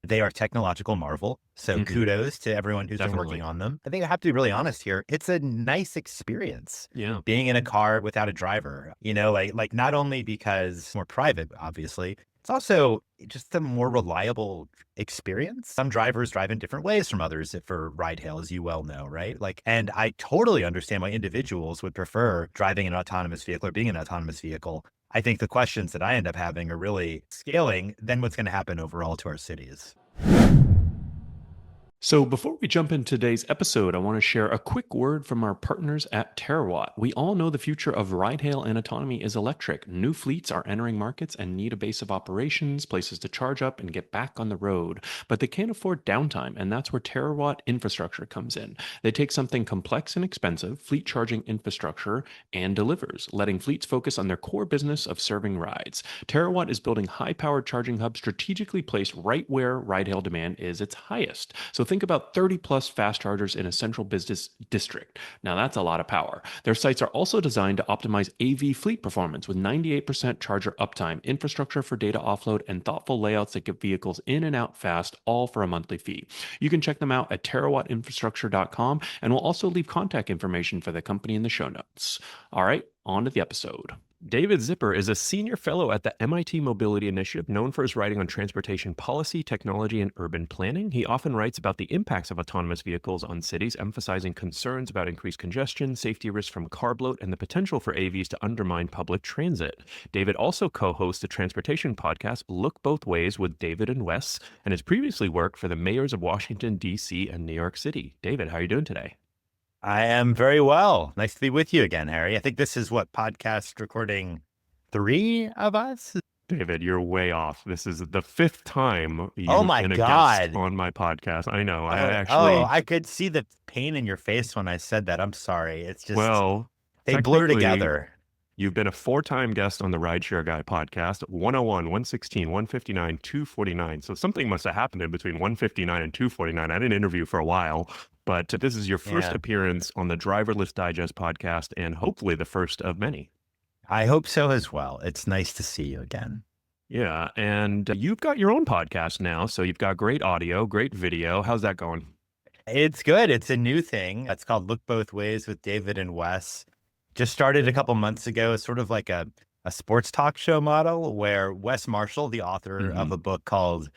They are technological marvel. So Mhm. kudos to everyone who's been working Definitely. on them. I think I have to be really honest here. It's a nice experience Yeah. being in a car without a driver, like not only because it's more private, obviously, it's also just a more reliable experience. Some drivers drive in different ways from others for ride hail, as you well know, right? Like, and I totally understand why individuals would prefer driving an autonomous vehicle or being an autonomous vehicle. I think the questions that I end up having are really scaling then what's going to happen overall to our cities. So, before we jump into today's episode, I want to share a quick word from our partners at Terawatt. We all know the future of ride hail and autonomy is electric. New fleets are entering markets and need a base of operations, places to charge up and get back on the road. But they can't afford downtime, and that's where Terawatt infrastructure comes in. They take something complex and expensive, fleet charging infrastructure, and delivers, letting fleets focus on their core business of serving rides. Terawatt is building high powered charging hubs strategically placed right where ride hail demand is its highest. So think about 30 plus fast chargers in a central business district. Now that's a lot of power. Their sites are also designed to optimize AV fleet performance with 98% charger uptime, infrastructure for data offload, and thoughtful layouts that get vehicles in and out fast, all for a monthly fee. You can check them out at terawattinfrastructure.com, and we'll also leave contact information for the company in the show notes. All right, on to the episode. David Zipper is a senior fellow at the MIT Mobility Initiative, known for his writing on transportation policy, technology, and urban planning. He often writes about the impacts of autonomous vehicles on cities, emphasizing concerns about increased congestion, safety risks from car bloat, and the potential for AVs to undermine public transit. David also co-hosts the transportation podcast Look Both Ways with David and Wes, and has previously worked for the mayors of Washington, D.C. and New York City. David, how are you doing today? I am very well. Nice to be with you again, Harry. I think this is what podcast recording three of us. David, you're way off. This is the fifth time Oh you've my been a guest God. on my podcast. I know. I Oh, actually, I could see the pain in your face when I said that. I'm sorry. It's just, well, they blur technically, together. you've been a four-time guest on the Rideshare Guy podcast, 101, 116, 159, 249. So something must have happened in between 159 and 249. I didn't interview for a while, but this is your first Yeah, appearance on the Driverless Digest podcast and hopefully the first of many. I hope so as well. It's nice to see you again. Yeah, and you've got your own podcast now, so you've got great audio, great video. How's that going? It's good. It's a new thing. It's called Look Both Ways with David and Wes. Just started a couple months ago, sort of like a sports talk show model where Wes Marshall, the author Hmm. of a book called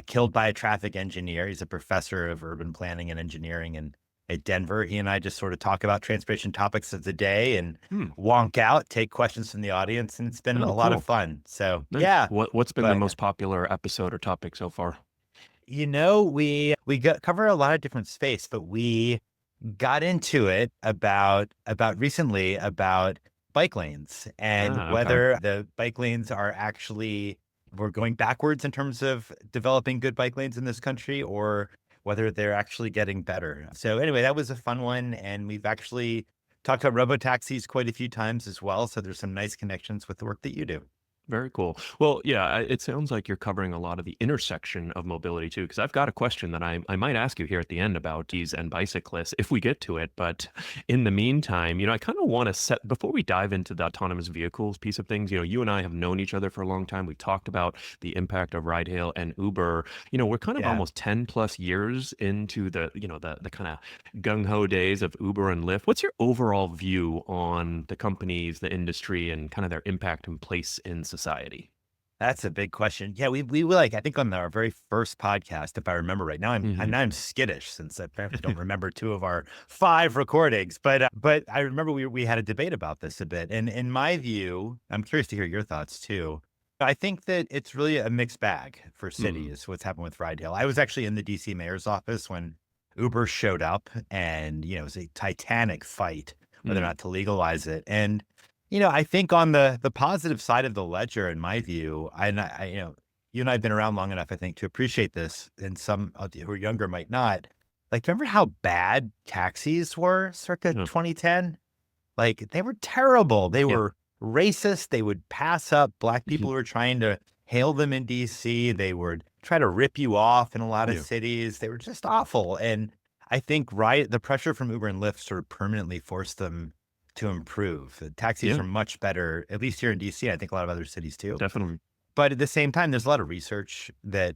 Killed by a Traffic Engineer, he's a professor of urban planning and engineering at Denver. He and I just sort of talk about transportation topics of the day and Hmm. wonk out, take questions from the audience, and it's been Oh, a lot of cool. fun. So Nice. yeah, What's been the but most popular episode or topic so far? we cover a lot of different space, but we got into it about recently about bike lanes and Ah, okay. whether the bike lanes are actually we're going backwards in terms of developing good bike lanes in this country or whether they're actually getting better. So anyway, that was a fun one. And we've actually talked about robotaxis quite a few times as well. So there's some nice connections with the work that you do. Very cool. Well, yeah, it sounds like you're covering a lot of the intersection of mobility too, because I've got a question that I might ask you here at the end about these and bicyclists if we get to it. But in the meantime, I kind of want to set, before we dive into the autonomous vehicles piece of things, you and I have known each other for a long time. We've talked about the impact of ride hail and Uber. We're kind of Yeah. almost 10 plus years into the kind of gung ho days of Uber and Lyft. What's your overall view on the companies, the industry, and kind of their impact and place in society? That's a big question. Yeah, we like I think on our very first podcast, if I remember right. Hmm. Now I'm skittish since I apparently don't remember two of our five recordings. But I remember we had a debate about this a bit. And in my view, I'm curious to hear your thoughts too. I think that it's really a mixed bag for Mm, cities, what's happened with ride hail. I was actually in the DC mayor's office when Uber showed up and it was a titanic fight whether or mm, not to legalize it. And I think on the positive side of the ledger, in my view, you and I have been around long enough, I think, to appreciate this, and some of you who are younger might not. Like, remember how bad taxis were circa yeah, 2010? Like, they were terrible. They yeah, were racist. They would pass up black people mhm, who were trying to hail them in DC. They would try to rip you off in a lot of yeah, cities. They were just awful. And I think the pressure from Uber and Lyft sort of permanently forced them to improve. The taxis yeah, are much better, at least here in DC. I think a lot of other cities too. definitely. But at the same time, there's a lot of research that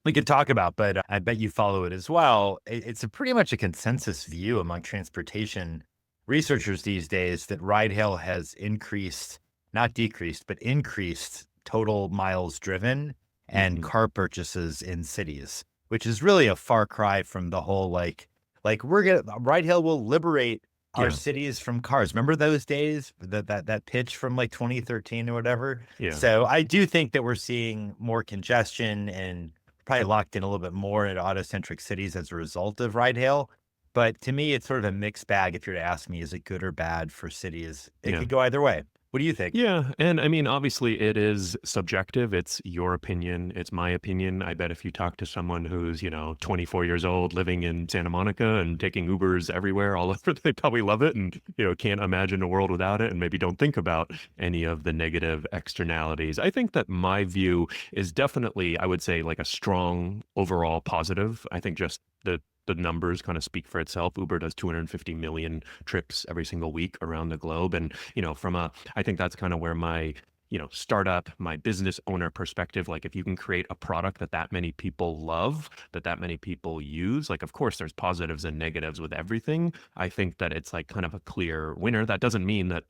we could talk about, but I bet you follow it as well. It's a pretty much a consensus view among transportation researchers these days that ride hail has increased, not decreased, but increased total miles driven and Hmm. car purchases in cities, which is really a far cry from the whole like we're gonna ride hail will liberate our Yeah, cities from cars. Remember those days? That pitch from like 2013 or whatever. yeah, So I do think that we're seeing more congestion and probably locked in a little bit more into auto-centric cities as a result of ride hail. But to me, it's sort of a mixed bag. If you're to ask me, is it good or bad for cities? It yeah. could go either way. What do you think? Yeah, and I mean, obviously, it is subjective. It's your opinion. It's my opinion. I bet if you talk to someone who's, 24 years old, living in Santa Monica and taking Ubers everywhere, all over, they probably love it and, can't imagine a world without it and maybe don't think about any of the negative externalities. I think that my view is definitely, I would say, like a strong overall positive. I think just the numbers kind of speak for itself. Uber does 250 million trips every single week around the globe. And, from a I think that's kind of where my, startup, my business owner perspective, like if you can create a product that many people love, that many people use, like, of course, there's positives and negatives with everything. I think that it's like kind of a clear winner. That doesn't mean that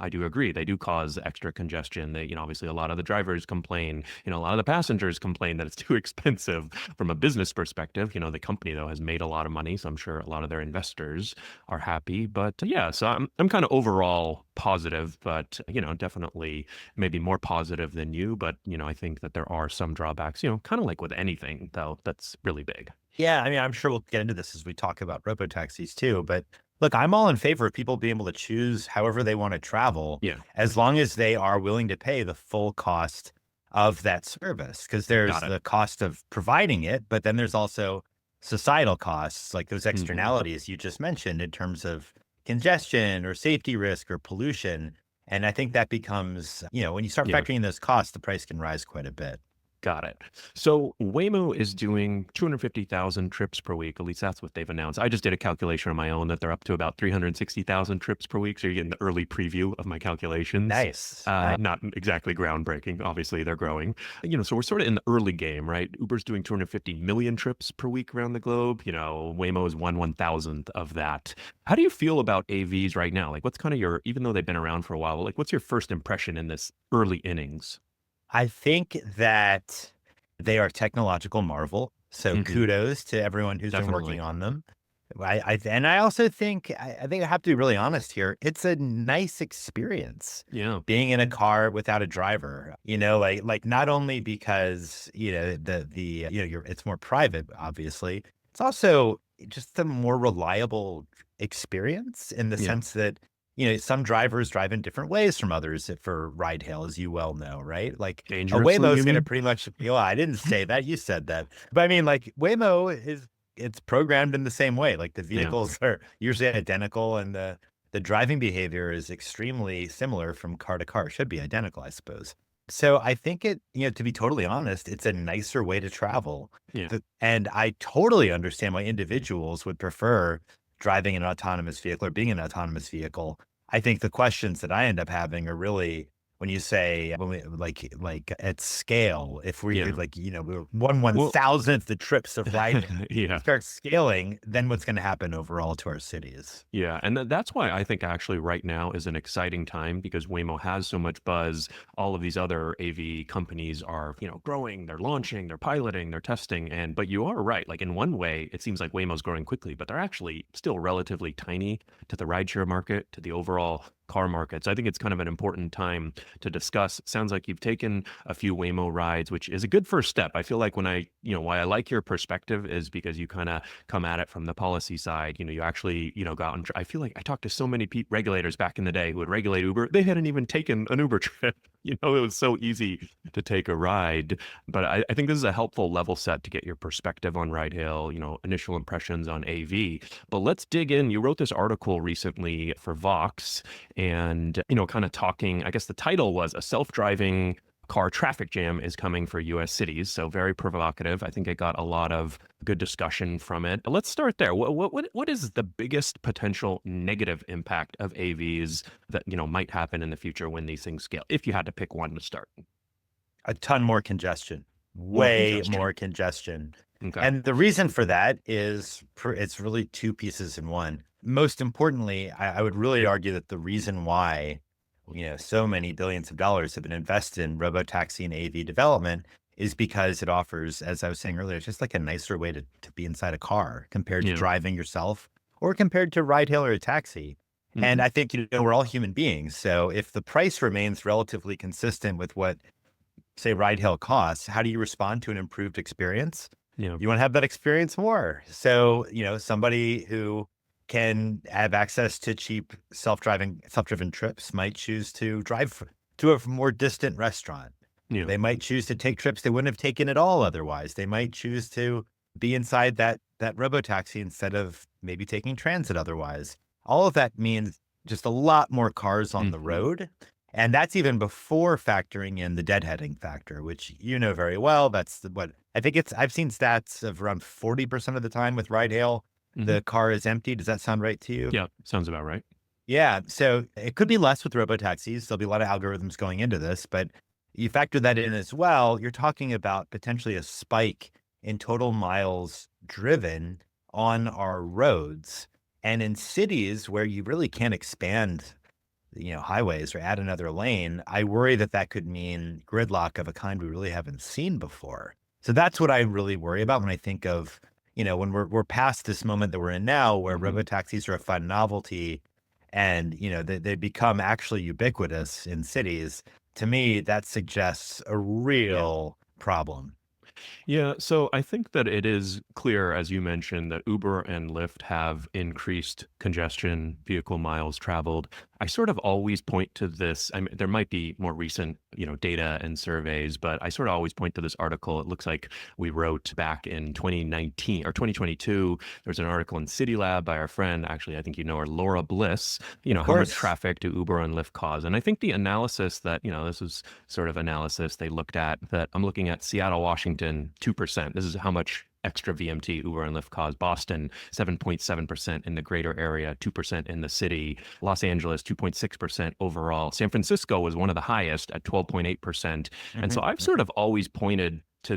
I do agree. They do cause extra congestion. They, obviously a lot of the drivers complain, a lot of the passengers complain that it's too expensive from a business perspective. The company though has made a lot of money. So I'm sure a lot of their investors are happy. But yeah, so I'm kind of overall positive, but definitely maybe more positive than you. But I think that there are some drawbacks, kind of like with anything though, that's really big. Yeah, I mean, I'm sure we'll get into this as we talk about robotaxis too. But look, I'm all in favor of people being able to choose however they want to travel, Yeah, as long as they are willing to pay the full cost of that service. Because there's got it. the cost of providing it, but then there's also societal costs, like those Hmm. externalities you just mentioned in terms of congestion or safety risk or pollution. And I think that becomes, when you start Yeah. factoring in those costs, the price can rise quite a bit. Got it. So Waymo is doing 250,000 trips per week. At least that's what they've announced. I just did a calculation on my own that they're up to about 360,000 trips per week. So you're getting the early preview of my calculations. Nice. Nice. Not exactly groundbreaking. Obviously, they're growing. So we're sort of in the early game, right? Uber's doing 250 million trips per week around the globe. Waymo is 1/1000th of that. How do you feel about AVs right now? Like, what's kind of even though they've been around for a while, like, what's your first impression in this early innings? I think that they are technological marvel, so Hmm. kudos to everyone who's been working Definitely. on them. I also think I think I have to be really honest here, it's a nice experience Yeah. being in a car without a driver, like not only because, you're it's more private, obviously, it's also just a more reliable experience in the Yeah. sense that, some drivers drive in different ways from others for ride hail, as you well know, right? Like a Dangerously, Waymo is you going to mean? pretty much, I didn't say that, you said that. But I mean, like Waymo is it's programmed in the same way. Like the Yeah. vehicles are usually identical and the driving behavior is extremely similar from car to car. Should be identical, I suppose. So I think to be totally honest, it's a nicer way to travel. Yeah. And I totally understand why individuals would prefer driving an autonomous vehicle or being an autonomous vehicle. I think the questions that I end up having are really when you say when we like at scale, if we Yeah. like, we're one one Well, thousandth the trips of ride yeah. start scaling, then what's going to happen overall to our cities? Yeah, and that's why I think actually right now is an exciting time because Waymo has so much buzz. All of these other AV companies are, growing, they're launching, they're piloting, they're testing. And but you are right. Like in one way, it seems like Waymo's growing quickly, but they're actually still relatively tiny to the rideshare market, to the overall car market. So I think it's kind of an important time to discuss. Sounds like you've taken a few Waymo rides, which is a good first step. I feel like why I like your perspective is because you kind of come at it from the policy side. You actually, got on. I feel like I talked to so many regulators back in the day who would regulate Uber. They hadn't even taken an Uber trip. It was so easy to take a ride. But I think this is a helpful level set to get your perspective on ride hail, initial impressions on AV. But let's dig in. You wrote this article recently for Vox and, kind of talking, I guess the title was A Self-Driving Car Traffic Jam is Coming for US Cities. So very provocative. I think it got a lot of good discussion from it. But let's start there. What is the biggest potential negative impact of AVs that, might happen in the future when these things scale? If you had to pick one to start. A ton more congestion. More way more congestion. congestion. Okay. And the reason for that is it's really two pieces in one. Most importantly, I would really argue that the reason why, so many billions of dollars have been invested in robotaxi and AV development is because it offers, as I was saying earlier, just like a nicer way to be inside a car compared to Yeah. driving yourself or compared to ride hail or a taxi. And Hmm. I think, we're all human beings. So if the price remains relatively consistent with what, say, ride hail costs, how do you respond to an improved experience? Yeah. You want to have that experience more. So, somebody who can have access to cheap self-driven trips might choose to drive to a more distant restaurant. Yeah. They might choose to take trips they wouldn't have taken at all otherwise. They might choose to be inside that robotaxi instead of maybe taking transit otherwise. All of that means just a lot more cars on the Hmm. road. And that's even before factoring in the deadheading factor, which you know very well. That's what I think I've seen stats of around 40% of the time with ride hail, Hmm. the car is empty. Does that sound right to you? Yeah. Sounds about right. Yeah. So it could be less with robotaxis. There'll be a lot of algorithms going into this, but you factor that in as well. You're talking about potentially a spike in total miles driven on our roads. And in cities where you really can't expand highways or add another lane, I worry that that could mean gridlock of a kind we really haven't seen before. So that's what I really worry about when I think of, when we're past this moment that we're in now, where Hmm. robotaxis are a fun novelty, and they become actually ubiquitous in cities. To me, that suggests a Yeah. real problem. Yeah, so I think that it is clear, as you mentioned, that Uber and Lyft have increased congestion, vehicle miles traveled. I sort of always point to this. I mean, there might be more recent, data and surveys, but I sort of always point to this article. It looks like we wrote back in 2019 or 2022. There's an article in City Lab by our friend, actually, I think you know her, Laura Bliss. Of How much course. traffic do Uber and Lyft cause? And I think the analysis that, this is sort of analysis they looked at, that I'm looking at Seattle, Washington, 2%. This is how much extra VMT Uber and Lyft cause. Boston, 7.7% in the greater area, 2% in the city. Los Angeles, 2.6% overall. San Francisco was one of the highest at 12.8%. And so Hmm. I've sort of always pointed to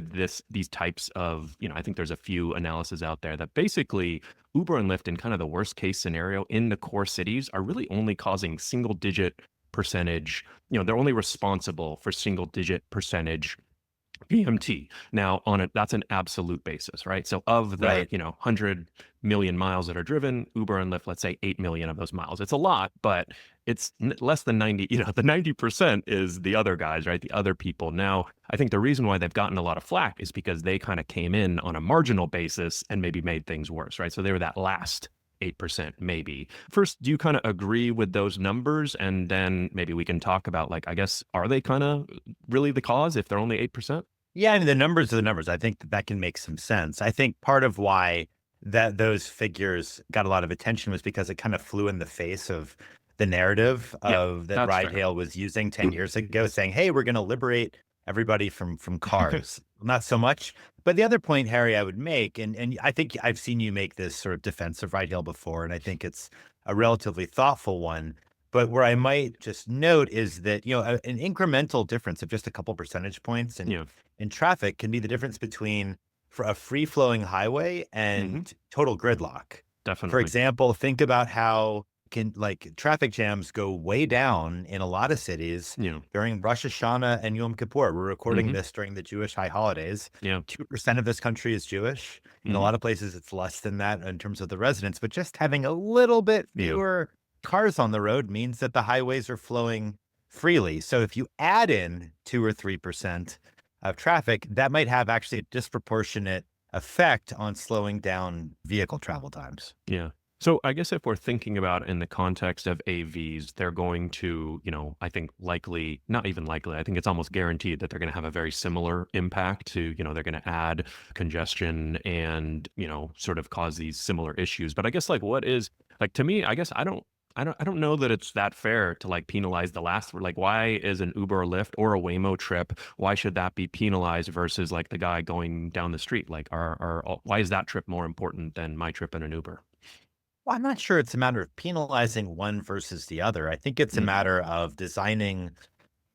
these types of, I think there's a few analyses out there that basically Uber and Lyft in kind of the worst case scenario in the core cities are really only causing single digit percentage. They're only responsible for single digit percentage PMT. Now, on it, that's an absolute basis, right? So, of the Right. 100 million miles that are driven, Uber and Lyft, let's say 8 million of those miles. It's a lot, but it's less than 90. The 90% is the other guys, right? The other people. Now, I think the reason why they've gotten a lot of flack is because they kind of came in on a marginal basis and maybe made things worse, right? So they were that last 8% maybe. First, do you kind of agree with those numbers? And then maybe we can talk about, like, I guess, are they kind of really the cause if they're only 8%? Yeah, I mean, the numbers are the numbers. I think that can make some sense. I think part of why that those figures got a lot of attention was because it kind of flew in the face of the narrative Yeah, of that that's ride fair. hail was using 10 years ago, saying, "Hey, we're going to liberate everybody from cars." Not so much. But the other point, Harry, I would make, and I think I've seen you make this sort of defense of ride hail before, and I think it's a relatively thoughtful one. But where I might just note is that, an incremental difference of just a couple percentage points Yeah, in traffic can be the difference between for a free flowing highway hmm, and total gridlock. For definitely. example, think about how traffic jams go way down in a lot of cities Yeah, during Rosh Hashanah and Yom Kippur. We're recording hmm, this during the Jewish high holidays. yeah, 2% of this country is Jewish. In a hmm, lot of places, it's less than that in terms of the residents, but just having a little bit yeah, fewer cars on the road means that the highways are flowing freely. So if you add in 2 or 3% of traffic, that might have actually a disproportionate effect on slowing down vehicle travel times. yeah. So I guess if we're thinking about in the context of AVs, they're going to, I think likely, not even likely, I think it's almost guaranteed that they're going to have a very similar impact to, they're going to add congestion and, sort of cause these similar issues. But I guess like what is like to me, I guess I don't know that it's that fair to like penalize the last like why is an Uber or Lyft or a Waymo trip, why should that be penalized versus like the guy going down the street? Like why is that trip more important than my trip in an Uber? Well, I'm not sure it's a matter of penalizing one versus the other. I think it's a Mm, matter of designing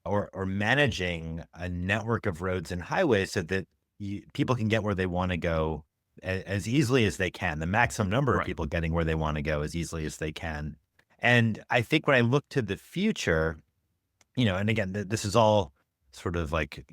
or managing a network of roads and highways so that people can get where they want to go as easily as they can, the maximum number of Right. people getting where they want to go as easily as they can. And I think when I look to the future, and again, this is all sort of like,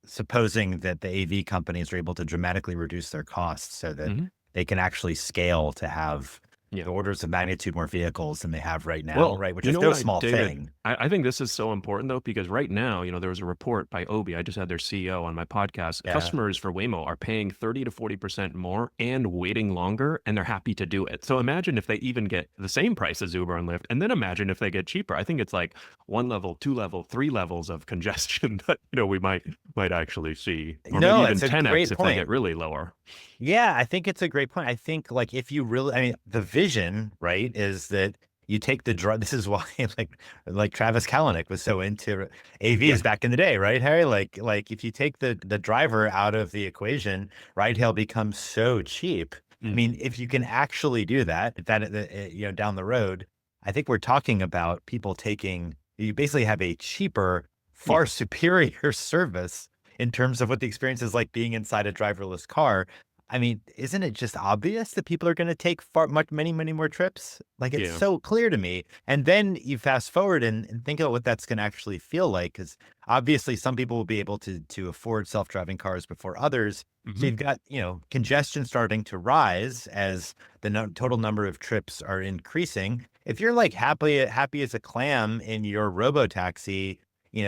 supposing that the AV companies are able to dramatically reduce their costs so that Hmm. they can actually scale to have Yeah. the orders of magnitude more vehicles than they have right now, Well, right? Which you is know no what, small David, thing. I think this is so important though, because right now, there was a report by Obi. I just had their CEO on my podcast. Yeah. Customers for Waymo are paying 30 to 40% more and waiting longer, and they're happy to do it. So imagine if they even get the same price as Uber and Lyft, and then imagine if they get cheaper. I think it's like one level, two level, three levels of congestion that we might actually see, or maybe No, even it's a great 10x if they point. get really lower. Yeah, I think it's a great point. I think like if you really, I mean, the vision, right, is that you take the drive. This is why like Travis Kalanick was so into Yeah. AVs back in the day, right, Harry? Like if you take the driver out of the equation, ride hail becomes so cheap. I Mm. mean, if you can actually do that, down the road, I think we're talking about people taking. You basically have a cheaper, Yeah. far superior service in terms of what the experience is like being inside a driverless car. I mean, isn't it just obvious that people are going to take many, many more trips? Like it's Yeah. so clear to me. And then you fast forward and think about what that's going to actually feel like, because obviously some people will be able to afford self-driving cars before others. So Hmm. you've got congestion starting to rise as the total number of trips are increasing. If you're like happy as a clam in your robotaxi,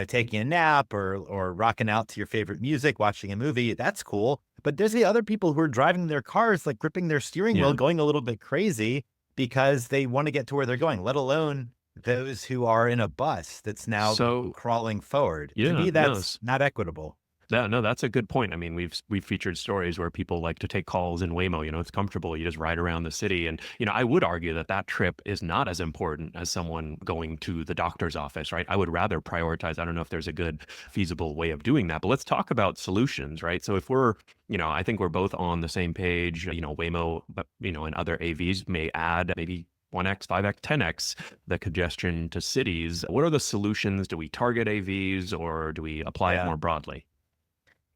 taking a nap or rocking out to your favorite music, watching a movie, that's cool. But there's the other people who are driving their cars, like gripping their steering wheel, Yeah. going a little bit crazy because they want to get to where they're going, let alone those who are in a bus that's now So crawling forward. To yeah, me, no. that's not equitable. Yeah, no, that's a good point. I mean, we've featured stories where people like to take calls in Waymo. It's comfortable. You just ride around the city, and I would argue that that trip is not as important as someone going to the doctor's office, right? I would rather prioritize. I don't know if there's a good feasible way of doing that, but let's talk about solutions, right? So if we're, I think we're both on the same page. Waymo, but and other AVs may add maybe 1x, 5x, 10x the congestion to cities. What are the solutions? Do we target AVs or do we apply it Yeah. more broadly?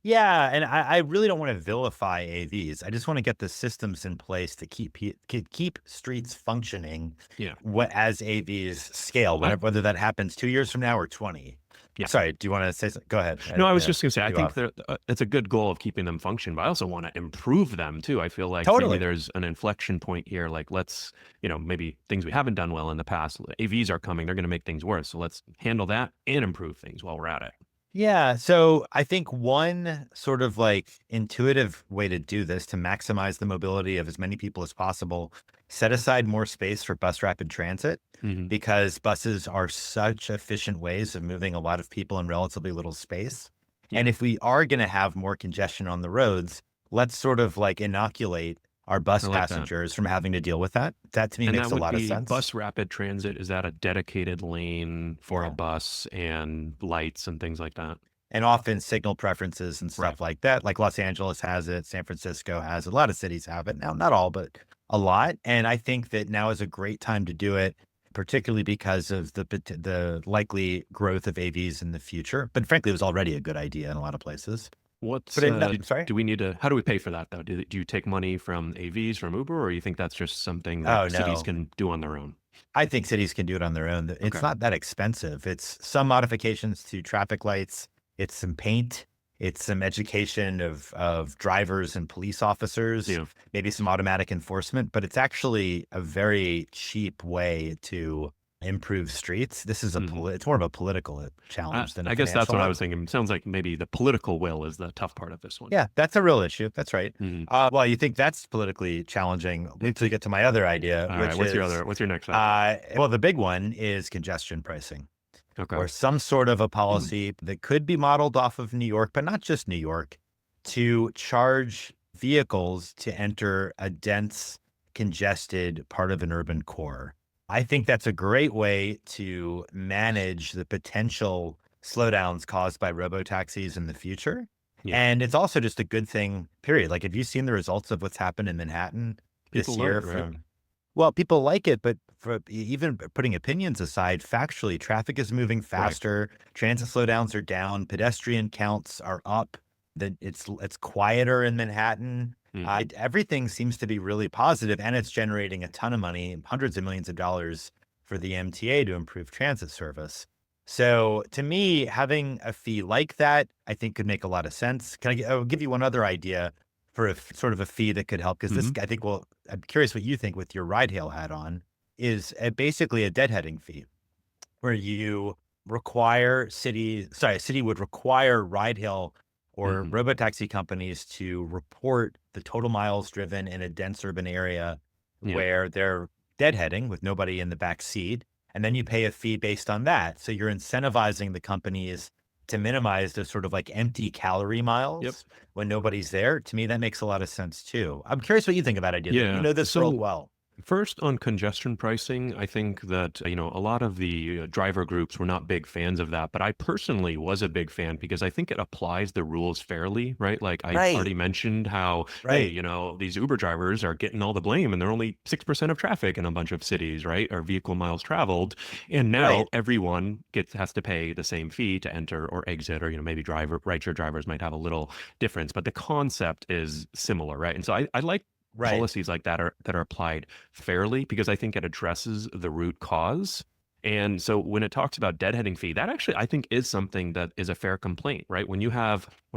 Yeah, and I really don't want to vilify AVs. I just want to get the systems in place to keep streets functioning Yeah. as AVs scale, I whether that happens 2 years from now or 20. Yeah. Sorry, do you want to say something? Go ahead. No, I was Yeah, just gonna say, cut I you think off. that it's a good goal of keeping them function, but I also want to improve them too. I feel like maybe Totally. there's an inflection point here. Like, let's, maybe things we haven't done well in the past. AVs are coming; they're going to make things worse. So let's handle that and improve things while we're at it. Yeah. So I think one sort of like intuitive way to do this to maximize the mobility of as many people as possible, set aside more space for bus rapid transit Hmm. because buses are such efficient ways of moving a lot of people in relatively little space. Yeah, And if we are going to have more congestion on the roads, let's sort of like inoculate our I bus like that. passengers from having to deal with that. That to me And makes that a would lot of be sense. bus rapid transit. Is that a dedicated lane for a Yeah. bus and lights and things like that? And often signal preferences and Right. stuff like that, like Los Angeles has it, San Francisco has it, a lot of cities have it now, not all, but a lot. And I think that now is a great time to do it, particularly because of the likely growth of AVs in the future. But frankly, it was already a good idea in a lot of places. What's But sorry. do we need to? How do we pay for that though? Do you take money from AVs from Uber, or you think that's just something that Oh cities no, can do on their own? I think cities can do it on their own. It's Okay. not that expensive. It's some modifications to traffic lights. It's some paint. It's some education of drivers and police officers, Yeah. maybe some automatic enforcement, but it's actually a very cheap way to improve streets. This is Hmm. it's more of a political challenge than a I guess that's financial what I one. was thinking. It sounds like maybe the political will is the tough part of this one. Yeah, that's a real issue. That's right. Hmm. Well, you think that's politically challenging. Wait till you get to my other idea, All right. which is, What's your next idea? well, the big one is congestion pricing Okay. or some sort of a policy that could be modeled off of New York, but not just New York, to charge vehicles to enter a dense, congested part of an urban core. I think that's a great way to manage the potential slowdowns caused by robotaxis in the future. Yeah. And it's also just a good thing, period. Like, have you seen the results of what's happened in Manhattan People this love year it, right? from, well, people like it, but for even putting opinions aside, factually, traffic is moving Right. faster, transit slowdowns are down, pedestrian counts are up, that it's quieter in Manhattan. Hmm. Everything seems to be really positive, and it's generating a ton of money, hundreds of millions of dollars for the MTA to improve transit service. So to me, having a fee like that, I think could make a lot of sense. I'll give you one other idea for sort of a fee that could help because this, Hmm. I think, well, I'm curious what you think with your ride hail hat on is basically a deadheading fee where you require a city would require ride hail or Hmm. robotaxi companies to report the total miles driven in a dense urban area Yeah. where they're deadheading with nobody in the back seat. And then you pay a fee based on that. So you're incentivizing the companies to minimize the sort of like empty calorie Yep. miles when nobody's there. To me, that makes a lot of sense too. I'm curious what you think about idea that you Yeah. know this world So well. first, on congestion pricing, I think that, a lot of the driver groups were not big fans of that, but I personally was a big fan because I think it applies the rules fairly, right? Like I Right. already mentioned how, hey, Right. these Uber drivers are getting all the blame and they're only 6% of traffic in a bunch of cities, right? Or vehicle miles traveled. And now Right. everyone has to pay the same fee to enter or exit, or, maybe rideshare drivers might have a little difference, but the concept is similar, right? And so I like Right. policies like that are applied fairly because I think it addresses the root cause. And so when it talks about deadheading fee, that actually I think is something that is a fair complaint, right? When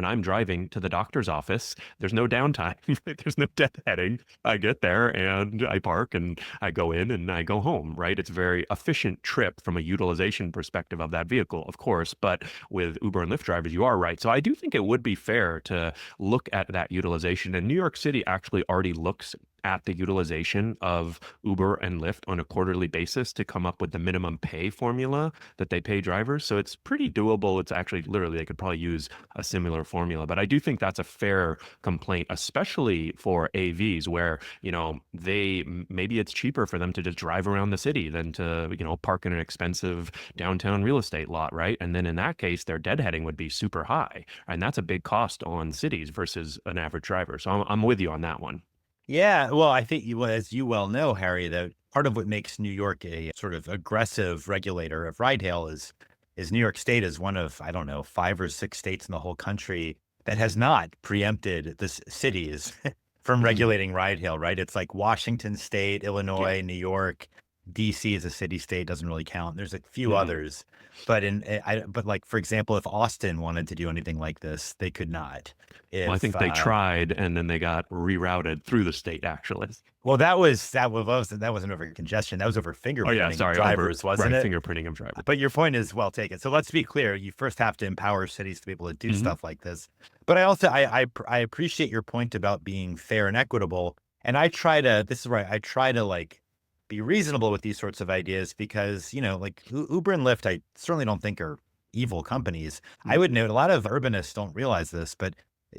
I'm driving to the doctor's office, there's no downtime, there's no deadheading. I get there and I park and I go in and I go home, right? It's a very efficient trip from a utilization perspective of that vehicle, of course. But with Uber and Lyft drivers, you are right. So I do think it would be fair to look at that utilization. And New York City actually already looks at the utilization of Uber and Lyft on a quarterly basis to come up with the minimum pay formula that they pay drivers. So it's pretty doable. It's actually literally, they could probably use a similar formula. But I do think that's a fair complaint, especially for AVs, where, maybe it's cheaper for them to just drive around the city than to, park in an expensive downtown real estate lot, right? And then in that case, their deadheading would be super high. And that's a big cost on cities versus an average driver. So I'm with you on that one. Yeah, well, I think as you well know, Harry, that part of what makes New York a sort of aggressive regulator of ride hail is New York State is one of, I don't know, 5 or 6 states in the whole country that has not preempted the cities from Mhm. regulating ride hail, right? It's like Washington State, Yeah. Illinois, New York, DC is a city state, doesn't really count. There's a few Mhm. others, but but like for example, if Austin wanted to do anything like this, they could not. Well, I If think they tried and then they got rerouted through the state, actually. Well, that wasn't over congestion, that was over Oh, yeah. fingerprinting of Sorry. Over, drivers, wasn't right. it? Fingerprinting of drivers. But your point is well taken. So let's be clear, you first have to empower cities to be able to do Hmm. stuff like this. But I also I appreciate your point about being fair and equitable, and I try to this is where I try to, like, be reasonable with these sorts of ideas because, like, Uber and Lyft, I certainly don't think are evil companies. I would note a lot of urbanists don't realize this, but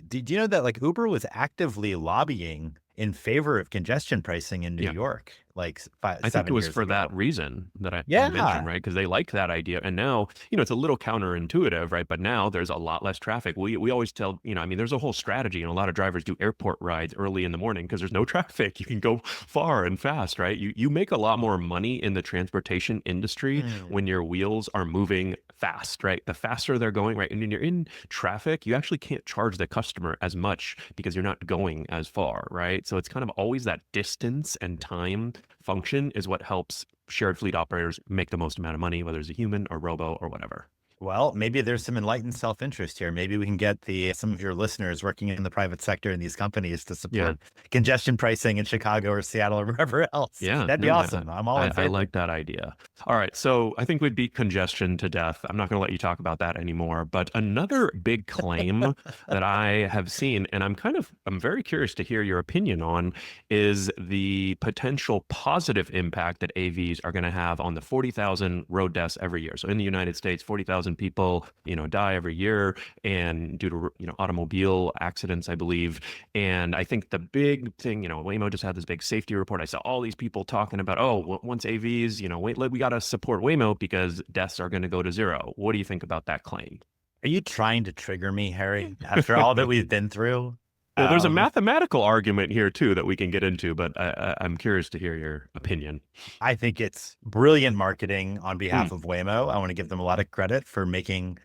did you know that, like, Uber was actively lobbying in favor of congestion pricing in New Yeah. York, like, I think it 7 was years for that ago? reason that I mentioned, Yeah. right? Because they like that idea. And now, it's a little counterintuitive, right? But now there's a lot less traffic. We always tell, I mean, there's a whole strategy, and a lot of drivers do airport rides early in the morning because there's no traffic. You can go far and fast, right? You make a lot more money in the transportation industry Mm. when your wheels are moving fast, right? The faster they're going, right? And when you're in traffic, you actually can't charge the customer as much because you're not going as far, right? So it's kind of always that distance and time function is what helps shared fleet operators make the most amount of money, whether it's a human or robo or whatever. Well, maybe there's some enlightened self-interest here. Maybe we can get some of your listeners working in the private sector in these companies to Yeah. support congestion pricing in Chicago or Seattle or wherever else. Yeah, That'd be no, awesome. I'm all in I favor. like that idea. All right, so I think we'd beat congestion to death. I'm not going to let you talk about that anymore. But another big claim that I have seen, and I'm very curious to hear your opinion on, is the potential positive impact that AVs are going to have on the 40,000 road deaths every year. So in the United States, 40,000 people, die every year, and due to automobile accidents, I believe. And I think the big thing, Waymo just had this big safety report. I saw all these people talking about, oh, once AVs, wait, we got to support Waymo because deaths are going to go to zero. What do you think about that claim? Are you trying to trigger me, Harry, after all that we've been through? Well, there's a Um, mathematical argument here too that we can get into, but I'm curious to hear your opinion. I think it's brilliant marketing on Mm, behalf of Waymo. I want to give them a lot of credit for making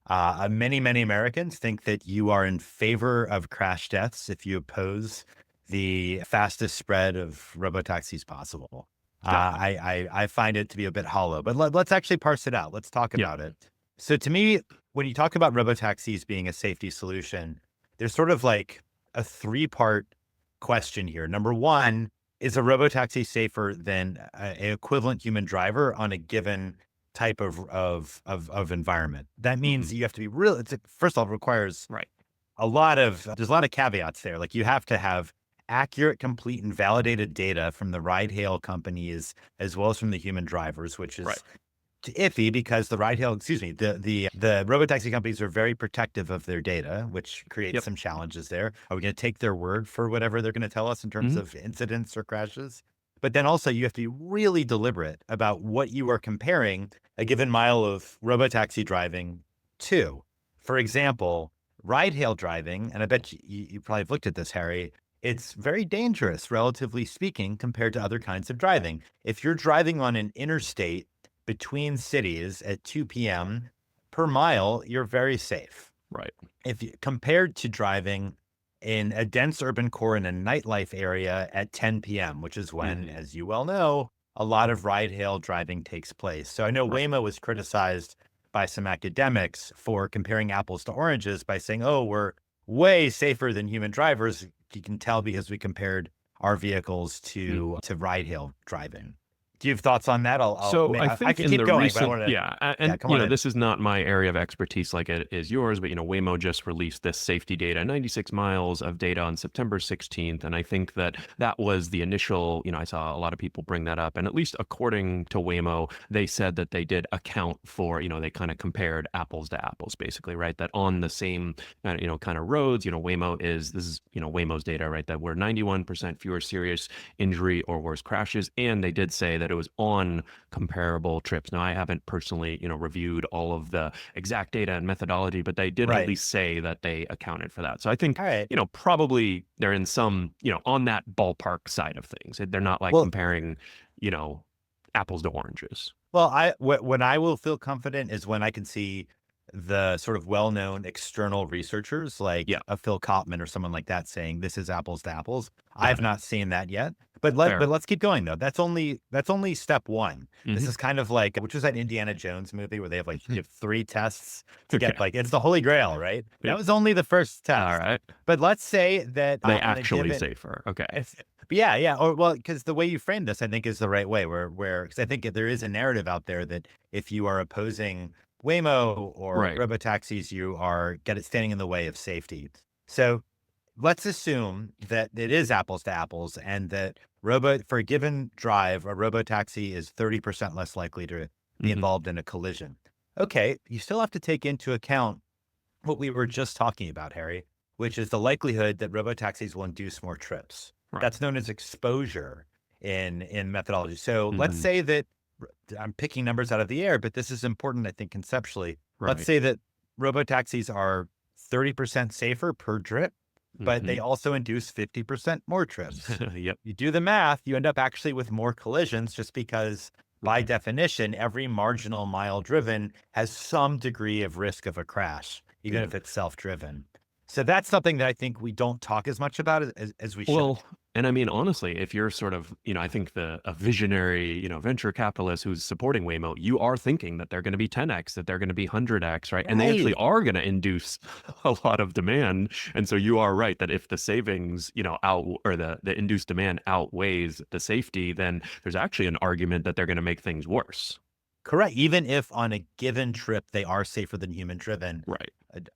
many Americans think that you are in favor of crash deaths if you oppose the fastest spread of robotaxis possible. got it. I find it to be a bit hollow, but let's actually parse it out. Let's talk Yeah. about it. So to me, when you talk about robotaxis being a safety solution, there's sort of like a three-part question here. Number one, is a robotaxi safer than a equivalent human driver on a given type of environment? That Hmm. means you have to be real. First of all, it requires Right. there's a lot of caveats there. Like you have to have accurate, complete, and validated data from the ride hail companies as well as from the human drivers, which Right. is iffy because the robotaxi companies are very protective of their data, which creates Yep. some challenges there. Are we going to take their word for whatever they're going to tell us in terms Hmm. of incidents or crashes? But then also you have to be really deliberate about what you are comparing a given mile of robotaxi driving to. For example, ride hail driving, and I bet you probably have looked at this, Harry. It's very dangerous, relatively speaking, compared to other kinds of driving. If you're driving on an interstate between cities at 2 p.m. per mile, you're very safe. Right. If you, compared to driving in a dense urban core in a nightlife area at 10 p.m., which is when, Hmm. as you well know, a lot of ride hail driving takes place. So I know Right. Waymo was criticized by some academics for comparing apples to oranges by saying, oh, we're way safer than human drivers. You can tell because we compared our vehicles to ride hail driving. Do you have thoughts on that? So I I think could in keep the going, but I recent, want to, yeah, yeah, and come on in. this is not my area of expertise like it is yours, but Waymo just released this safety data, 96 miles of data on September 16th, and I think that that was the initial, I saw a lot of people bring that up, and at least according to Waymo, they said that they did account for, they kind of compared apples to apples, basically, right? That on the same, kind of roads, this is, Waymo's data, right? That we're 91% fewer serious injury or worse crashes, and they did say that it was on comparable trips. Now, I haven't personally, reviewed all of the exact data and methodology, but they did at Right. least say that they accounted for that. So I think, All right. probably they're in some, on that ballpark side of things. They're not like Well, comparing, you know, apples to oranges. when I will feel confident is when I can see the sort of well-known external researchers like Yeah, a Phil Kopman or someone like that saying this is apples to apples. got I've it. not seen that yet. Fair. But let's keep going though. That's only step one. This Hmm. is kind of like which was that Indiana Jones movie where they have like you have three tests to Okay. get like it's the Holy Grail, right? Yeah. That was only the first All test. right. But let's say that They on a actually given safer. Okay. if yeah, yeah, or well, because the way you framed this, I think, is the right way. Where because I think there is a narrative out there that if you are opposing Waymo or Right. robotaxis, you are standing in the way of safety. So let's assume that it is apples to apples, and that for a given drive, a robotaxi is 30% less likely to be Hmm. involved in a collision. Okay, you still have to take into account what we were just talking about, Harry, which is the likelihood that robotaxis will induce more trips. Right. That's known as exposure in methodology. So let's Hmm. say that I'm picking numbers out of the air, but this is important, I think, conceptually. Let's Right. say that robotaxis are 30% safer per trip, but they Hmm. also induce 50% more trips. Yep. You do the math, you end up actually with more collisions just because, by Okay. definition, every marginal mile driven has some degree of risk of a crash, even Yeah. if it's self-driven. So that's something that I think we don't talk as much about as we should. Well, and I mean, honestly, if you're sort of, I think a visionary, venture capitalist who's supporting Waymo, you are thinking that they're going to be 10x, that they're going to be 100x, right? And they actually Right. are going to induce a lot of demand. And so you are right that if the savings, out or the induced demand outweighs the safety, then there's actually an argument that they're going to make things worse. Correct. Even if on a given trip they are safer than human driven, Right.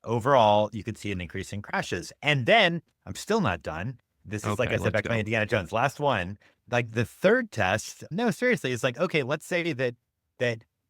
overall, you could see an increase in crashes. And then I'm still not done. This is like Okay, I said let's back to my go. Indiana Jones. Last one, like the third test. No, seriously, it's like okay, let's say that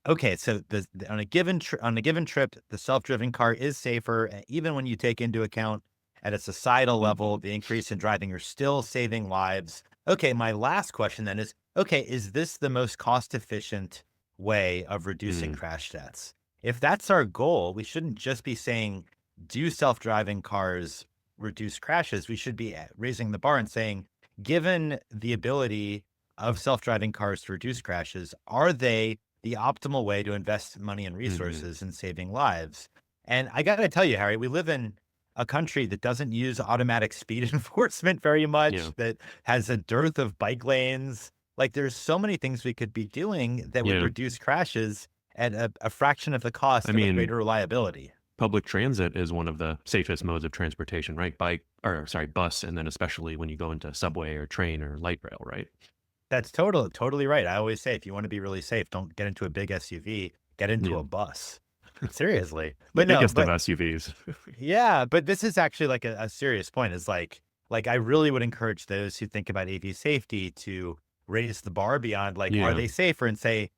okay, so on a given trip, the self-driven car is safer, even when you take into account at a societal level Hmm. the increase in driving. You're still saving lives. Okay, my last question then is okay, is this the most cost efficient way of reducing Mm. crash deaths? If that's our goal, we shouldn't just be saying, do self-driving cars reduce crashes, we should be raising the bar and saying, given the ability of self-driving cars to reduce crashes, are they the optimal way to invest money and Hmm. resources in saving lives? And I got to tell you, Harry, we live in a country that doesn't use automatic speed enforcement very Yeah. much, that has a dearth of bike lanes. Like, there's so many things we could be doing that would Yeah. reduce crashes at a fraction of the I cost and with mean, greater reliability. public transit is one of the safest modes of transportation, right? Bike, or sorry, bus, and then especially when you go into subway or train or light rail, right? That's totally right. I always say, if you want to be really safe, don't get into a big SUV, get into Yeah. a bus. Seriously. The But no, biggest of but SUVs. yeah, but this is actually like a serious point. Is like I really would encourage those who think about AV safety to raise the bar beyond like, are Yeah. they safer, and say,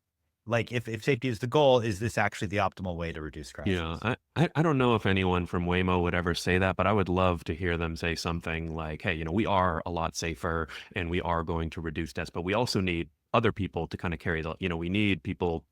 like, if safety is the goal, is this actually the optimal way to reduce Yeah, crashes? I don't know if anyone from Waymo would ever say that, but I would love to hear them say something like, "Hey, we are a lot safer, and we are going to reduce deaths, but we also need other people to kind of carry we need people,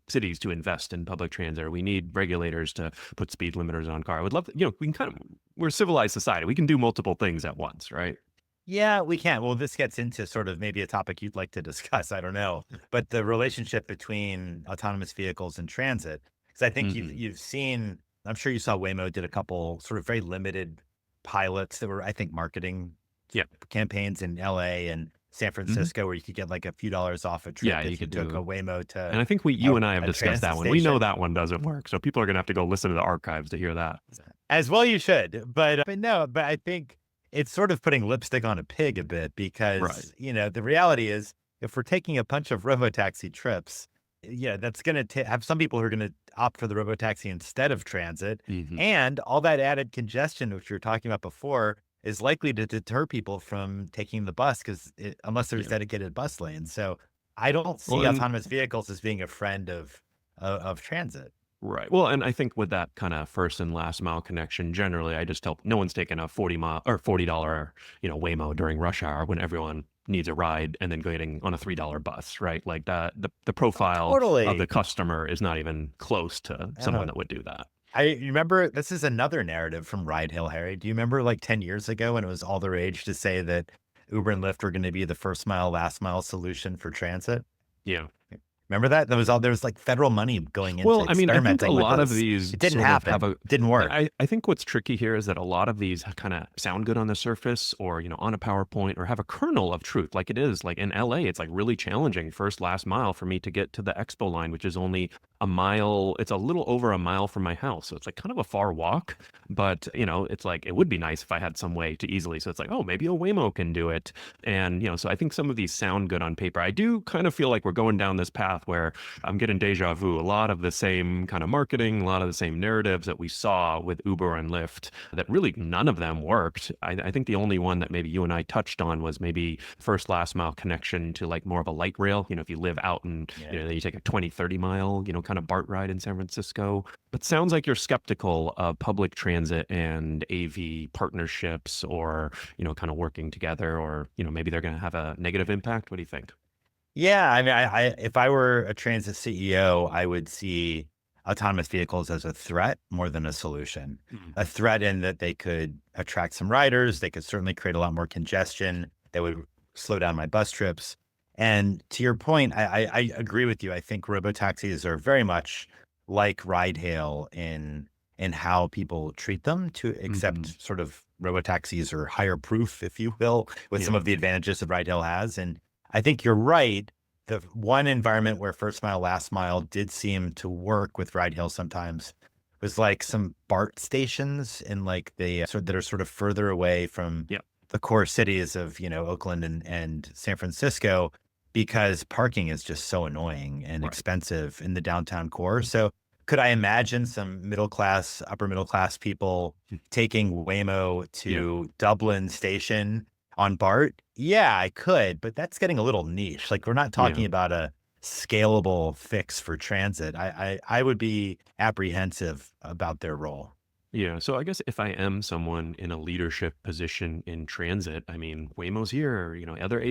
cities to invest in public transit, or we need regulators to put speed limiters on car." I would love to, we can we're a civilized society. We can do multiple things at once, right? Yeah, we can. Well, this gets into sort of maybe a topic you'd like to discuss. I don't know, but the relationship between autonomous vehicles and transit, because I think you've Hmm. you've seen. I'm sure you saw Waymo did a couple sort of very limited pilots that were, I think, marketing Yeah. campaigns in LA and San Hmm. Francisco, where you could get like a few dollars off a Yeah, trip you if you could took a do. Waymo to And I think you a, and I have a discussed transit that one. We know station. that one doesn't work. So people are going to have to go listen to the archives to hear that. As well you should, but no, but I think it's sort of putting lipstick on a pig a bit, Right. because, the reality is, if we're taking a bunch of robotaxi trips, yeah, that's gonna have some people who are gonna opt for the robotaxi instead of transit, Hmm. and all that added congestion, which you were talking about before, is likely to deter people from taking the bus, because unless there's Yeah. dedicated bus lanes. So I don't Well, see and autonomous vehicles as being a friend of transit. right. Well, and I think with that kind of first and last mile connection, generally, I just tell no one's taking a 40 mile or $40, Waymo during rush hour when everyone needs a ride and then getting on a $3 bus, right? Like that, the Oh, profile of the totally. customer is not even close to someone Uh, that would do that. you remember, this is another narrative from ridehail, Harry. Do you remember like 10 years ago when it was all the rage to say that Uber and Lyft were going to be the first mile, last mile solution for transit? Yeah. Remember that? There was like federal money going into Well, I mean, I think a experimenting with lot of those. these It didn't sort of have happen. a. Didn't work. I think what's tricky here is that a lot of these kind of sound good on the surface or, on a PowerPoint or have a kernel of truth. Like it is like in LA, it's like really challenging first, last mile for me to get to the expo line, which is only a mile. It's a little over a mile from my house. So it's like kind of a far walk, but it's like, it would be nice if I had some way to easily. So it's like, oh, maybe a Waymo can do it. And, so I think some of these sound good on paper. I do kind of feel like we're going down this path where I'm getting deja vu. A lot of the same kind of marketing, a lot of the same narratives that we saw with Uber and Lyft, that really none of them worked. I think the only one that maybe you and I touched on was maybe first last mile connection to like more of a light rail. If you live out and, Yeah. you take a 20, 30 mile, kind of BART ride in San Francisco. But sounds like you're skeptical of public transit and AV partnerships or, kind of working together or, maybe they're going to have a negative impact. What do you think? Yeah, I mean, if I were a transit CEO, I would see autonomous vehicles as a threat more than a solution. Mhm. A threat in that they could attract some riders, they could certainly create a lot more congestion that would slow down my bus trips. And to your point, I agree with you. I think robotaxis are very much like ride hail in how people treat them, to Mhm. accept sort of robotaxis or higher proof, if you will, with Yeah. some of the advantages that ride hail has. And I think you're right. The one environment where first mile, last mile did seem to work with ride hail sometimes was like some BART stations in like the sort that are sort of further away from Yeah. the core cities of, Oakland and San Francisco, because parking is just so annoying and Right. expensive in the downtown core. So could I imagine some middle class, upper middle class people taking Waymo Yeah. to Dublin Station on BART? Yeah, I could, but that's getting a little niche. Like, we're not Yeah. talking about a scalable fix for transit. I would be apprehensive about their role. Yeah. So I guess if I am someone in a leadership position in transit, I mean, Waymo's here, other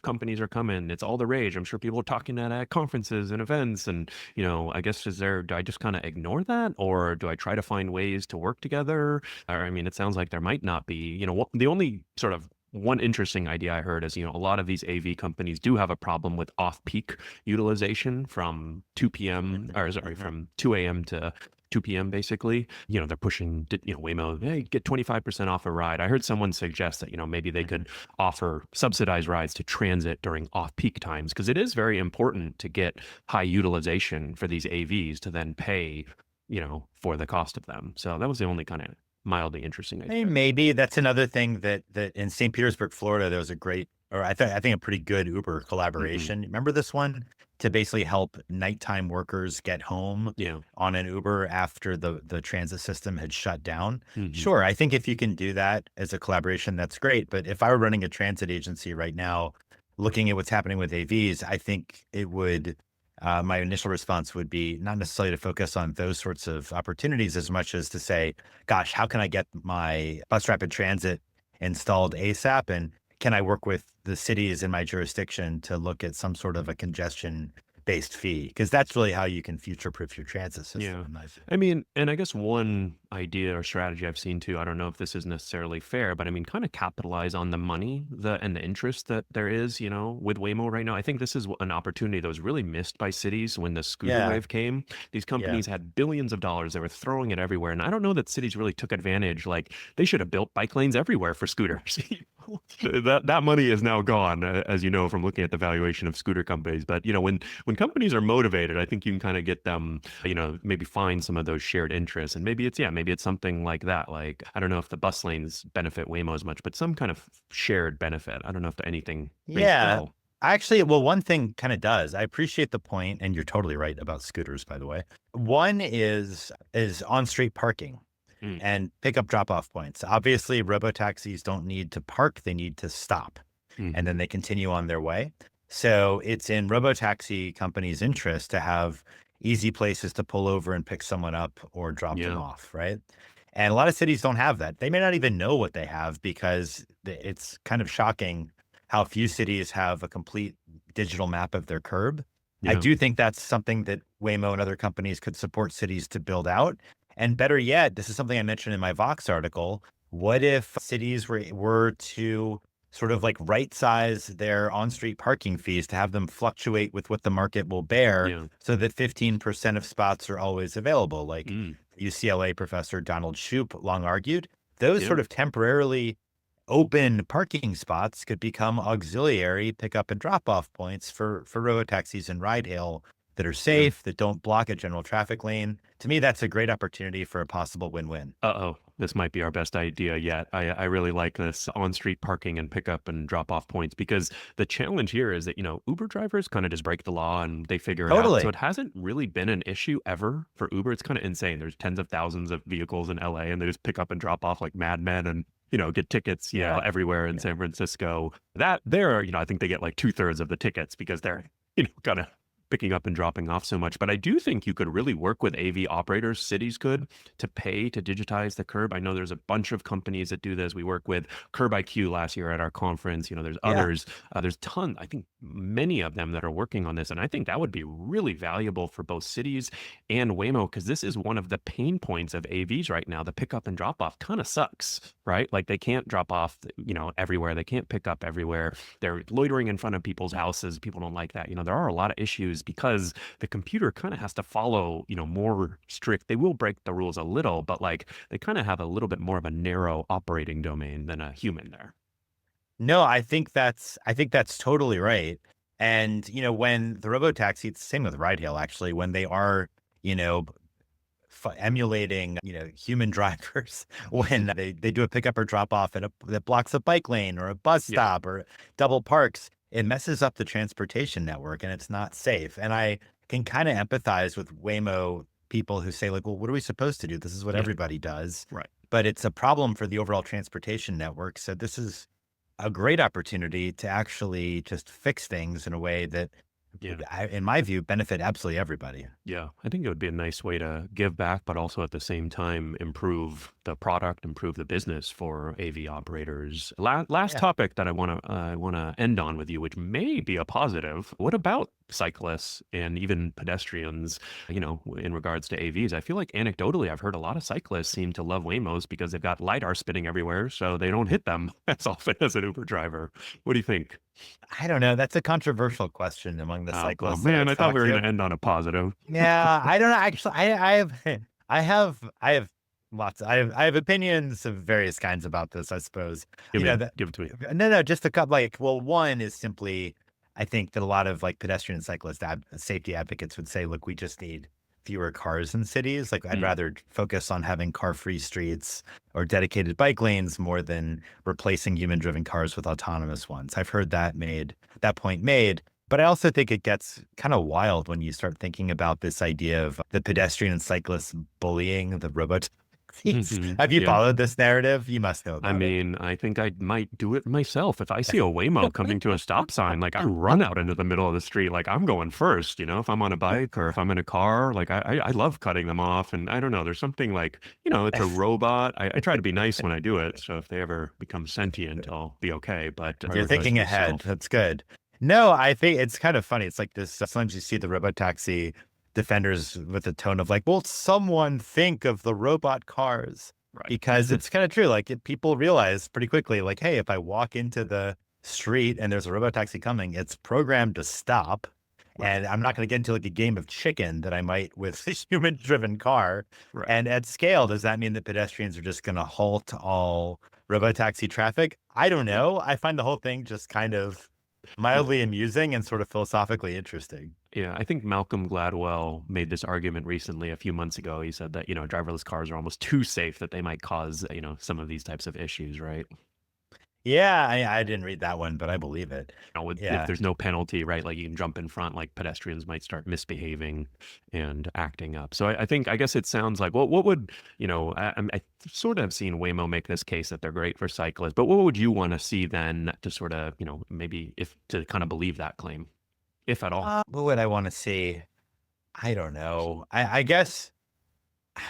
companies are coming. It's all the rage. I'm sure people are talking at conferences and events. And, I guess do I just kind of ignore that, or do I try to find ways to work together? Or, I mean, it sounds like there might not be, the only sort of one interesting idea I heard is, a lot of these AV companies do have a problem with off-peak utilization from 2 p.m. or sorry, Mhm. from 2 a.m. to 2 p.m. basically. They're pushing, Waymo, hey, get 25% off a ride. I heard someone suggest that, maybe they Mhm. could offer subsidized rides to transit during off-peak times because it is very important to get high utilization for these AVs to then pay, for the cost of them. So that was the only kind of mildly interesting idea. Hey, maybe that's another thing that in St. Petersburg, Florida, there was a great, or I think a pretty good Uber Mm-mm. collaboration. Remember this one to basically help nighttime workers get home Yeah. on an Uber after the transit system had shut down? Hmm. Sure, I think if you can do that as a collaboration, that's great. But if I were running a transit agency right now, looking at what's happening with AVs, I think it would. My initial response would be not necessarily to focus on those sorts of opportunities as much as to say, gosh, how can I get my bus rapid transit installed ASAP? And can I work with the cities in my jurisdiction to look at some sort of a congestion based fee? Because that's really how you can future proof your transit system, Yeah. in my view. I mean, and I guess one idea or strategy I've seen too, I don't know if this is necessarily fair, but I mean, kind of capitalize on the money, and the interest that there is, with Waymo right now. I think this is an opportunity that was really missed by cities when the scooter Yeah. wave came. These Yeah. companies had billions of dollars. They were throwing it everywhere. And I don't know that cities really took advantage. Like they should have built bike lanes everywhere for scooters. That money is now gone, as you know, from looking at the valuation of scooter companies. But when companies are motivated, I think you can kind of get them, maybe find some of those shared interests. And maybe it's something like that. Like, I don't know if the bus lanes benefit Waymo as much, but some kind of shared benefit. I don't know if anything rings a Yeah. bell. Actually, well, one thing kind of does. I appreciate the point, and you're totally right about scooters, by the way. One is on-street parking Mm, and pickup drop-off points. Obviously, robotaxis don't need to park, they need to stop, and mhm. then they continue on their way. So it's in robotaxi companies' interest to have easy places to pull over and pick someone up or drop them Yeah. off, right? And a lot of cities don't have that. They may not even know what they have because it's kind of shocking how few cities have a complete digital map of their curb. I Yeah. do think that's something that Waymo and other companies could support cities to build out. And better yet, this is something I mentioned in my Vox article. What if cities were to sort of like right size their on-street parking fees to have them fluctuate with what the market will bear Yeah. so that 15% of spots are always available, like Mm, UCLA professor Donald Shoup long argued. Those yeah. sort of temporarily open parking spots could become auxiliary pickup and drop off points for robotaxis and ride hail that are Yeah. safe, that don't block a general traffic lane. To me, that's a great opportunity for a possible win-win. Uh-oh, this might be our best idea yet. I really like this on-street parking and pickup and drop-off points because the challenge here is that, Uber drivers kind of just break the law and they figure it out. So Totally. it hasn't really been an issue ever for Uber. It's kind of insane. There's tens of thousands of vehicles in LA and they just pick up and drop off like madmen and, get tickets, Yeah. everywhere in Yeah. San Francisco. That there, I think they get like two-thirds of the tickets because they're, kind of picking up and dropping off so much. But I do think you could really work with AV operators, cities could, to pay to digitize the curb. I know there's a bunch of companies that do this. We work with Curb IQ last year at our conference. There's Yeah. others. There's ton. I think many of them that are working on this, and I think that would be really valuable for both cities and Waymo because this is one of the pain points of AVs right now. The pickup and drop off kind of sucks, right? Like they can't drop off, everywhere. They can't pick up everywhere. They're loitering in front of people's houses. People don't like that. There are a lot of issues because the computer kind of has to follow, more strict. They will break the rules a little, but like they kind of have a little bit more of a narrow operating domain than a human there. No, I think that's totally right. And when the robotaxi, it's the same with ride hail actually, when they are, you know, emulating, human drivers when they do a pickup or drop off that blocks a bike lane or a bus Yeah. stop or double parks, it messes up the transportation network and it's not safe. And I can kind of empathize with Waymo people who say like, well, what are we supposed to do? This is what Yeah. everybody does, Right. but it's a problem for the overall transportation network. So this is a great opportunity to actually just fix things in a way that Yeah. in my view, benefit absolutely everybody. Yeah, I think it would be a nice way to give back, but also at the same time improve the product, improve the business for AV operators. Last Yeah. topic that I want to end on with you, which may be a positive. What about cyclists and even pedestrians? In regards to AVs, I feel like anecdotally, I've heard a lot of cyclists seem to love Waymos because they've got lidar spinning everywhere, so they don't hit them as often as an Uber driver. What do you think? I don't know. That's a controversial question among the Oh cyclists that I man, I thought talk we were to. going to end on a positive. Yeah, I don't know. Actually, I have, I have lots. I have opinions of various kinds about this. I suppose Give you me, know a- that. give it to me. No, no, just a couple. Like, well, one is simply, I think that a lot of like pedestrian and cyclist safety advocates would say, look, we just need fewer cars in cities. Like, I'd Mm, rather focus on having car-free streets or dedicated bike lanes more than replacing human-driven cars with autonomous ones. I've heard that point made. But I also think it gets kind of wild when you start thinking about this idea of the pedestrian and cyclists bullying the robotaxis. mhm, Have you yeah. followed this narrative? You must know I about it. mean, I think I might do it myself. If I see a Waymo coming to a stop sign, like I run out into the middle of the street, like I'm going first, if I'm on a bike or if I'm in a car, like I love cutting them off. And I don't know, there's something like, it's a robot. I try to be nice when I do it. So if they ever become sentient, I'll be okay. But You're driver's thinking license ahead. myself. That's good. No, I think it's kind of funny. It's like this. Sometimes you see the robotaxi defenders with a tone of like, well, someone think of the robot cars Right. because it's kind of true. Like people realize pretty quickly, like, hey, if I walk into the street and there's a robotaxi coming, it's programmed to stop. Right. And I'm not going to get into like a game of chicken that I might with a human driven car. Right. And at scale, does that mean that pedestrians are just going to halt all robotaxi traffic? I don't know. I find the whole thing just kind of Yeah. mildly amusing and sort of philosophically interesting. Yeah, I think Malcolm Gladwell made this argument recently a few months ago. He said that, driverless cars are almost too safe that they might cause, some of these types of issues, right? Yeah, I didn't read that one, but I believe it. If Yeah. there's no penalty, right? Like you can jump in front, like pedestrians might start misbehaving and acting up. So I guess it sounds like, well, what would, I sort of have seen Waymo make this case that they're great for cyclists, but what would you want to see then to sort of, maybe if to kind of believe that claim, if at all? What would I want to see? I don't know. I guess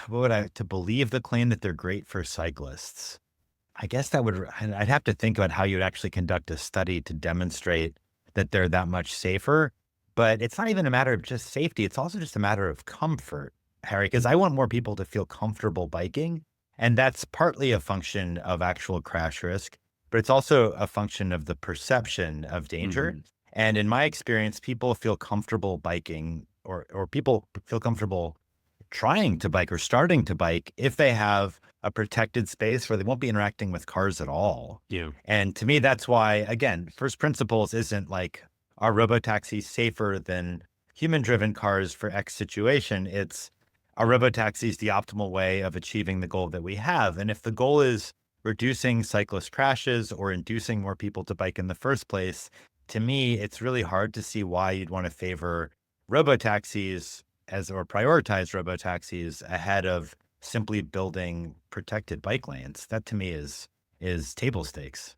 what would I to believe the claim that they're great for cyclists? I guess that would I'd have to think about how you'd actually conduct a study to demonstrate that they're that much safer. But it's not even a matter of just safety. It's also just a matter of comfort, Harry, because I want more people to feel comfortable biking. And that's partly a function of actual crash risk, but it's also a function of the perception of danger. Hmm. And in my experience, people feel comfortable biking or people feel comfortable trying to bike or starting to bike if they have a protected space where they won't be interacting with cars at all. Yeah. And to me, that's why, again, first principles isn't like, are robotaxis safer than human driven cars for X situation? It's, are robotaxis the optimal way of achieving the goal that we have? And if the goal is reducing cyclist crashes or inducing more people to bike in the first place, to me, it's really hard to see why you'd want to favor robotaxis or prioritize robotaxis ahead of simply building protected bike lanes. That to me is table stakes.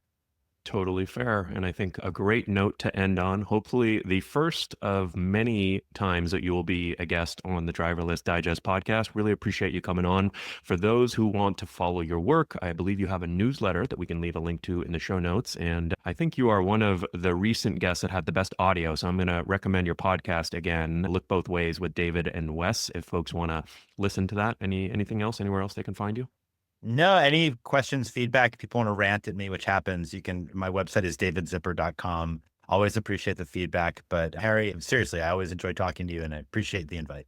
Totally fair. And I think a great note to end on. Hopefully, the first of many times that you will be a guest on the Driverless Digest podcast. Really appreciate you coming on. For those who want to follow your work, I believe you have a newsletter that we can leave a link to in the show notes. And I think you are one of the recent guests that had the best audio. So I'm going to recommend your podcast again, Look Both Ways with David and Wes, if folks want to listen to that. Anything else, anywhere else they can find you? No, any questions, feedback, if people want to rant at me, which happens, my website is davidzipper.com. Always appreciate the feedback. But Harry, seriously, I always enjoy talking to you and I appreciate the invite.